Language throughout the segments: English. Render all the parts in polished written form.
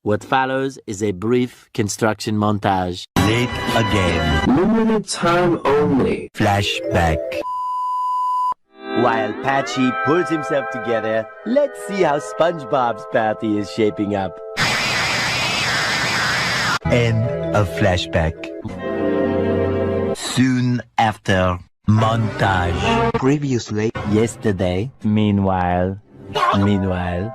What follows is a brief construction montage. Late again. Limited time only. Flashback. While Patchy pulls himself together, let's see how SpongeBob's party is shaping up. End of flashback. Soon after. Montage. Previously, yesterday, meanwhile, Meanwhile,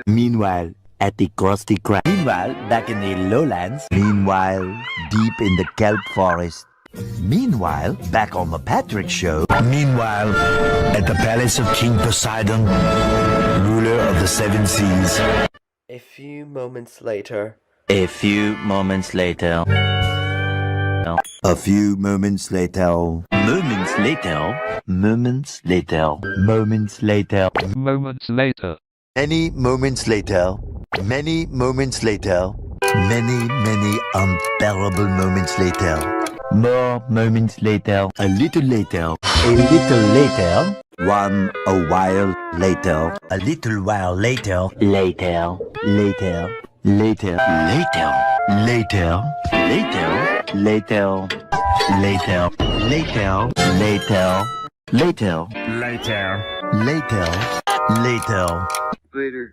meanwhile, at the Krusty Krab. meanwhile, back in the lowlands, meanwhile, deep in the kelp forest, meanwhile, back on the Patrick Show, meanwhile, at the palace of King Poseidon, ruler of the seven seas. A few moments later. A few moments later. A few moments later. Moments later. Moments later. Moments later. Moments later. Many moments later. Many moments later. Many unbearable moments later. More moments later. A little later. A little later. A while later. A little while later. Later, later, Later. Later. Later. Later. Later. Later. Later. Later. Later. Later. Later. Later. Later.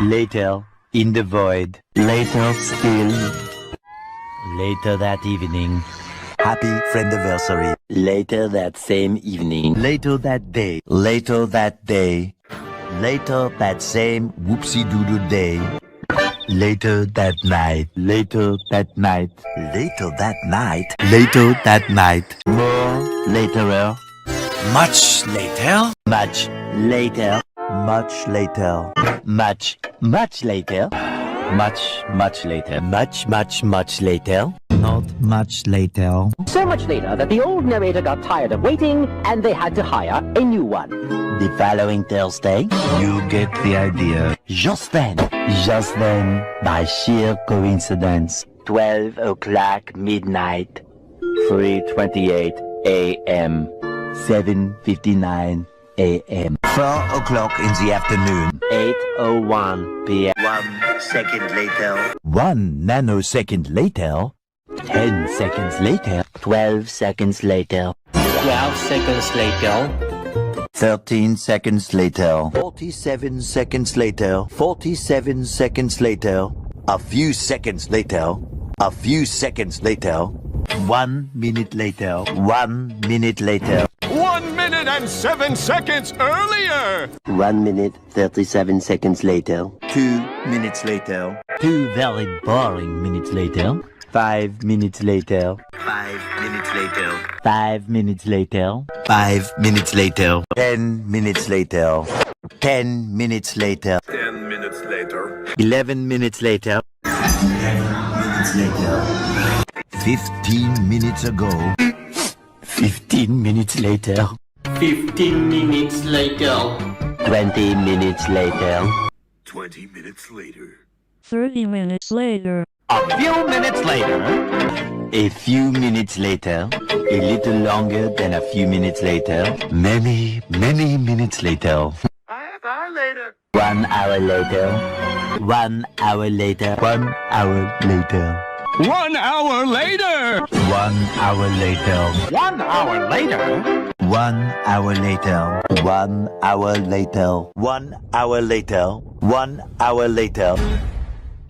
Later. In the void. Later still. Later that evening. Happy friendiversary. later that same evening. Later that day. Later that day. Later that same whoopsie-doodle day. Later that night. Later that night. Later that night. Later that night. More laterer. Much later. Much later. Much later. Much later. Much later. Much later. Not much later. So much later that the old narrator got tired of waiting and they had to hire a new one. The following Thursday, You get the idea. just then, by sheer coincidence, 12 o'clock midnight, 3:28 a.m., 7:59 a.m., 4 o'clock in the afternoon. 8:01 p.m., 1 second later. 1 nanosecond later. 10 seconds later, 12 seconds later, 12 seconds later, 13 seconds later. 47 seconds later. 47 seconds later. A few seconds later. A few seconds later. 1 minute later. 1 minute later. 1 minute and 7 seconds earlier! 1 minute, 37 seconds later, 2 minutes later. 2 very boring minutes later, 5 minutes later, 5 minutes later. 5 minutes later, 5 minutes later. 10 minutes later. 10 minutes later. 10 minutes later. 11 minutes later, 11 minutes later. 15 minutes ago. 15 minutes later, 15 minutes later. 20 minutes later, 20 minutes later. 30 minutes later. A few minutes later. a few minutes later, a little longer than a few minutes later, Many minutes later. 1 hour later, 1 hour later, 1 hour later. 1 hour later! 1 hour later. 1 hour later! 1 hour later. 1 hour later. 1 hour later. 1 hour later.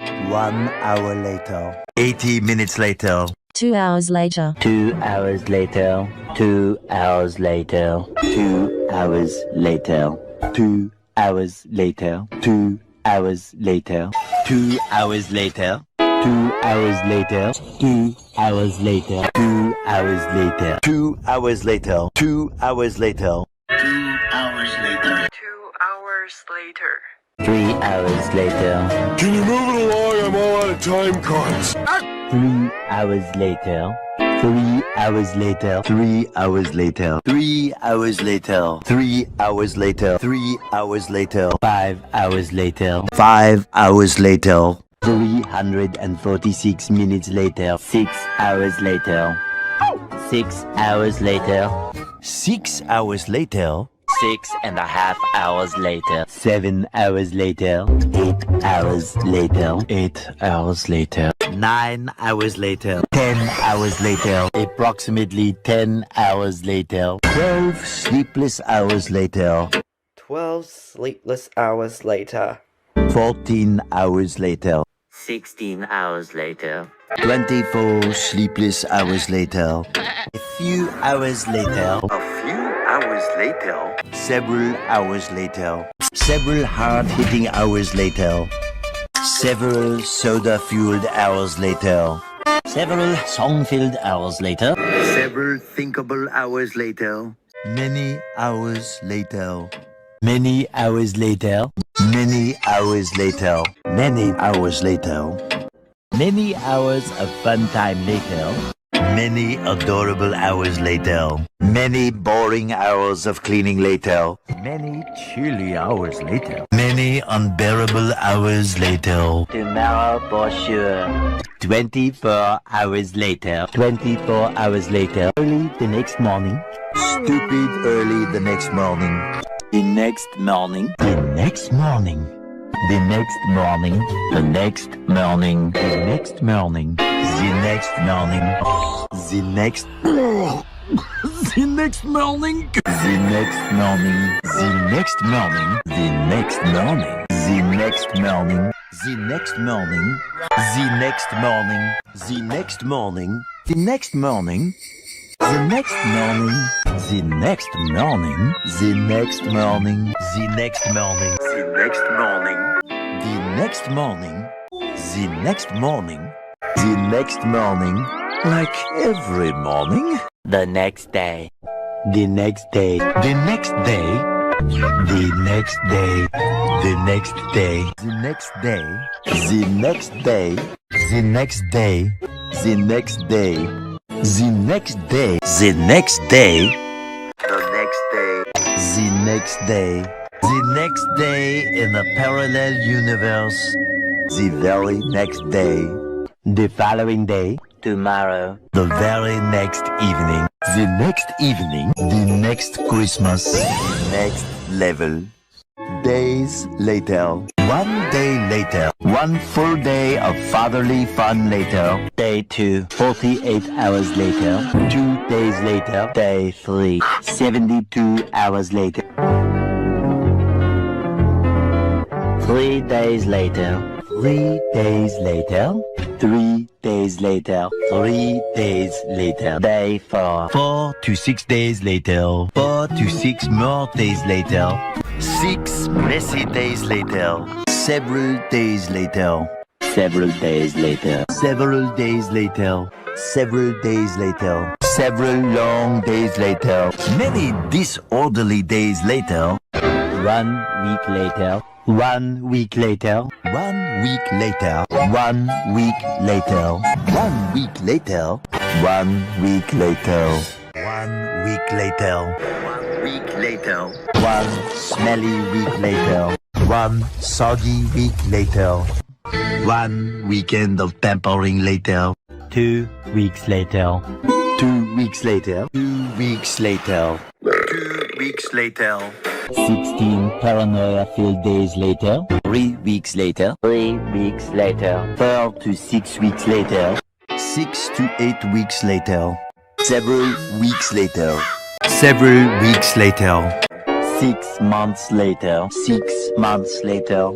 1 hour later. 80 minutes later. 2 hours later. 2 hours later, 2 hours later, 2 hours later, 2 hours later, 2 hours later, 2 hours later, 2 hours later, 2 hours later, 2 hours later, 2 hours later. 2 hours later. 2 hours later. 3 hours later, Can you move it along? I'm all out of time cards. 3 hours later, 3 hours later, 3 hours later. 3 hours later. 3 hours later. 3 hours later. 5 hours later, 5 hours later. 346 minutes later. 6 hours later. 6 hours later. 6 hours later. 6.5 hours later. 7 hours later. 8 hours later. 8 hours later. 9 hours later. 10 hours later. Approximately 10 hours later. 12 sleepless hours later. 12 sleepless hours later. 14 hours later. 16 hours later. 24 sleepless hours later. A few hours later. A few hours later. Several hours later. Several hard-hitting hours later. Several soda-fueled hours later. Several song-filled hours later. Several thinkable hours later. Many hours later. Many hours later. Many hours later. Many hours later. Many hours of fun time later. Many adorable hours later. Many boring hours of cleaning later. Many chilly hours later. Many unbearable hours later. Tomorrow for sure. 24 hours later. 24 hours later. Early the next morning. Stupid early the next morning. The next morning. The next morning. The next morning. The next morning. The next morning. The next morning. The next. The next morning. The next morning. The next morning. The next morning. The next morning. The next morning. The next morning. The next morning. The next morning. The next morning. The next morning. The next morning. The next morning. The next morning. The next morning. The next morning. The next morning. Like every morning. The next day. The next day. The next day. The next day. The next day. The next day. The next day. The next day. The next day. The next day. The next day. The next day. The next day. The next day in a parallel universe. The very next day. The following day. Tomorrow. The very next evening. The next evening. The next Christmas. Next level. Days later. 1 day later. 1 full day of fatherly fun later. Day 2. 48 hours later. 2 days later. Day 3. 72 hours later. 3 days later. 3 days later. 3 days later. 3 days later. Day 4. 4 to 6 days later. 4 to 6 more days later. 6 messy days later. Several days later. Several days later. Several days later. Several days later. Several long days later. Many disorderly days later. 1 week later. 1 week later. 1 week later. 1 week later. 1 week later. 1 week later. 1 week later. 1 week later. 1 smelly week later. 1 soggy week later. 1 weekend of pampering later. 2 weeks later. 2 weeks later. 2 weeks later. 2 weeks later. 16 paranoia-filled days later. 3 weeks later. 3 weeks later. 4 to 6 weeks later. 6 to 8 weeks later. Several weeks later. Several weeks later. 6 months later. 6 months later.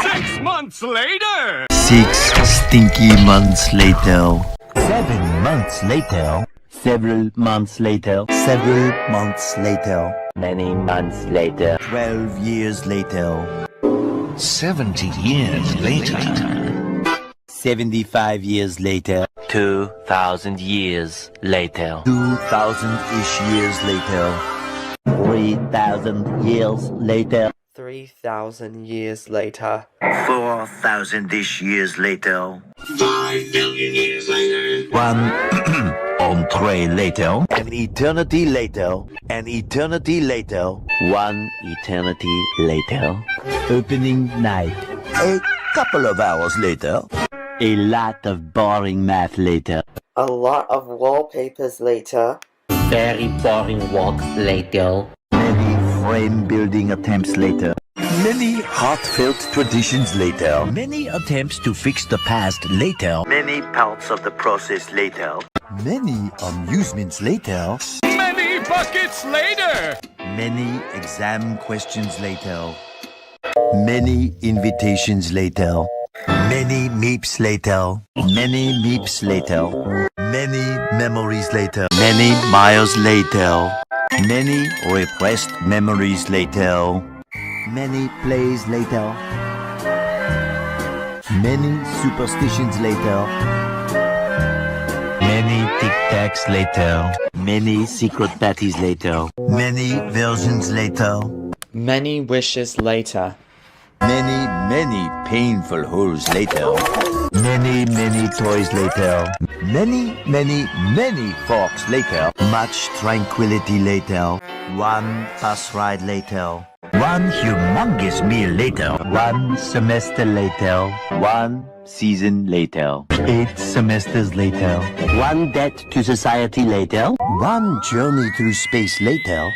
6 months later! 6 stinky months later. 7 months later. Several months later. Several months later. Many months later. 12 years later. 70 years later. 75 years later. 2,000 years later. 2,000-ish years later. 3,000 years later. 3,000 years later. 4,000-ish years later. 5 billion years later. 1 entree later. An eternity later. An eternity later. 1 eternity later. Opening night. A Couple of hours later. A lot of boring math later. A lot of wallpapers later. Very boring walk later. Many frame building attempts later. Many heartfelt traditions later. Many attempts to fix the past later. Many parts of the process later. Many amusements later. Many buckets later. Many exam questions later. Many invitations later. Many meeps later. Many meeps later. Many memories later. Many miles later. Many repressed memories later. Many plays later. Many superstitions later. Many tic-tacs later. Many secret parties later. Many versions later. Many wishes later. Many painful holes later. Many toys later. Many forks later. Much tranquility later. One bus ride later. One humongous meal later. One semester later. One season later. 8 semesters later. One debt to society later. One journey through space later.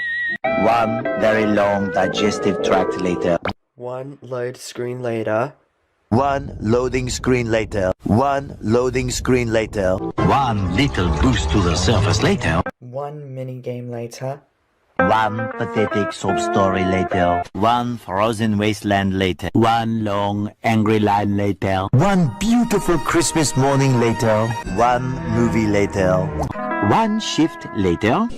One very long digestive tract later. One load screen later. One loading screen later. One loading screen later. One little boost to the surface later. One mini game later. One pathetic sob story later. One frozen wasteland later. One long angry line later. One beautiful Christmas morning later. One movie later. One shift later.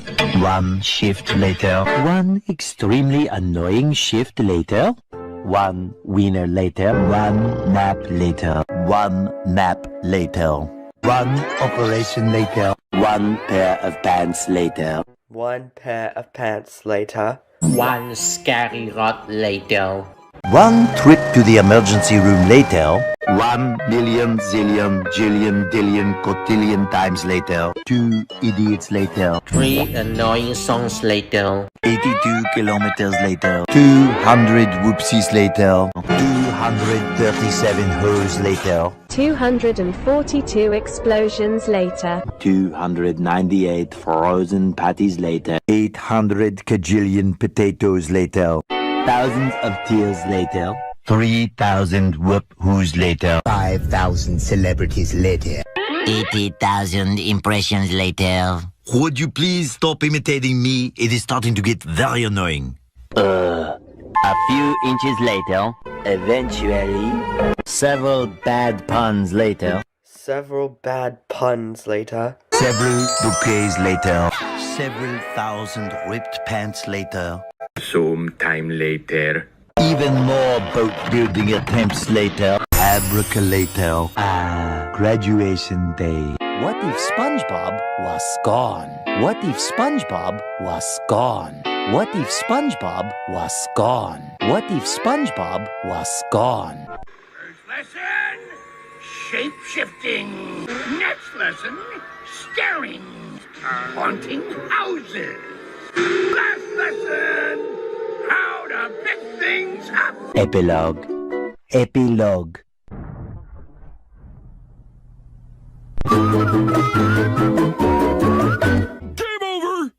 One shift later. One extremely annoying shift later. One wiener later. One nap later. One nap later. One operation later. One pair of pants later. One pair of pants later. One scary rod later. One trip to the emergency room later. 1 million zillion jillion dillion cotillion times later. 2 idiots later. 3 annoying songs later. 82 kilometers later. 200 whoopsies later. 237 hoes later. 242 explosions later. 298 frozen patties later. 800 kajillion potatoes later. Thousands of tears later. 3,000 whoop-whoos later. 5,000 celebrities later. 80,000 impressions later. Would you please stop imitating me? It is starting to get very annoying. A few inches later. Eventually. Several bad puns later. Several bad puns later. Several bouquets later. Several thousand ripped pants later. Some time later. Even more boat building attempts later. Abracalater. Graduation day. What if SpongeBob was gone? What if SpongeBob was gone? What if SpongeBob was gone? What if SpongeBob was gone? First lesson, shape-shifting. Next lesson, staring. Haunting houses. Last lesson, how to pick things up. Epilogue. Epilogue. Game over.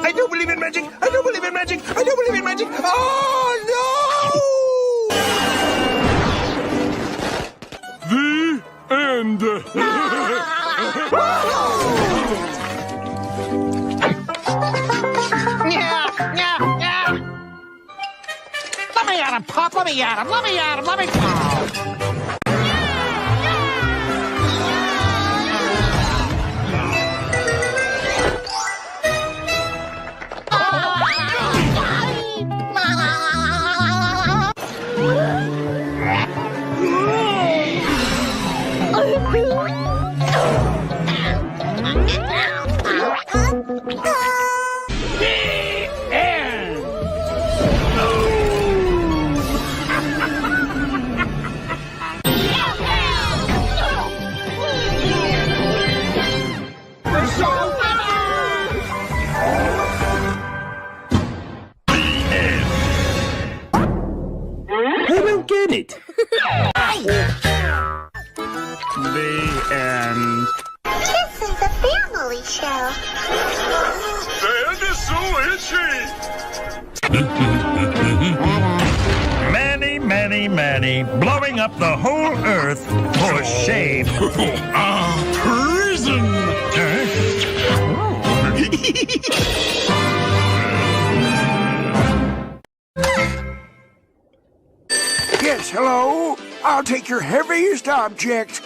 I don't believe in magic. I don't believe in magic. I don't believe in magic. Oh, The end. Let me at him, Pop! Let me at him! Let me at him! Let me... The end. This is a family show. The end is so itchy. Many, blowing up the whole earth for shame. Prison. Yes, hello? I'll take your heaviest object.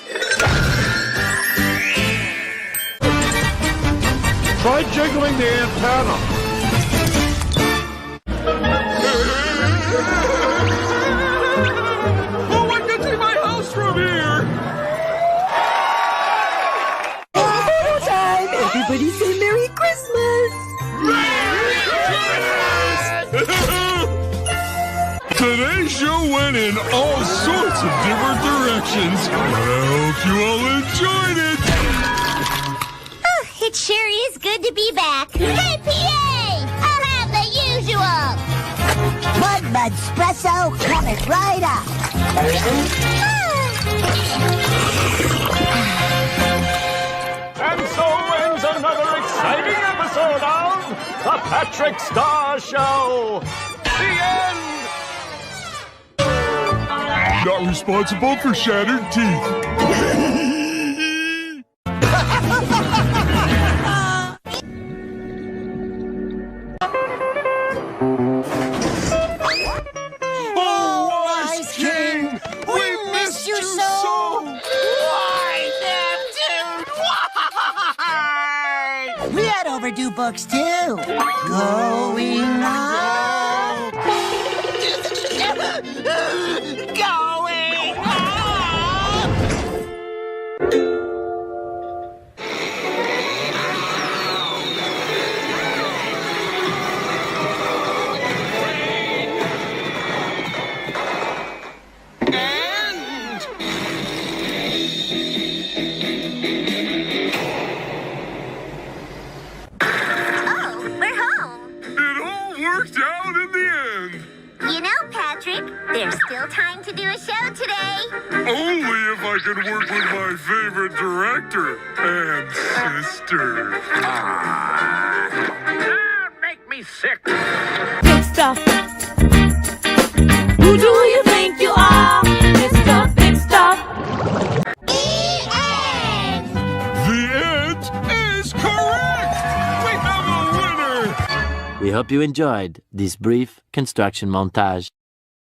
Try jiggling the antenna. Oh, I can see my house from here. Time! Everybody say Merry Christmas! Today's show went in all sorts of different directions. I hope you all enjoyed it. It sure is good to be back. Hey, PA! I'll have the usual. Mud Espresso coming right up. And so ends another exciting episode of The Patrick Star Show. The end. Not responsible for shattered teeth. We had overdue books too. Going on. Going on. Worked out in the end. You know, Patrick, there's still time to do a show today. Only if I can work with my favorite director and sister. Make me sick. Big stuff. Who do you think you are? Mr. Big Stuff. The end is correct. We have a winner. We hope you enjoyed this brief construction montage.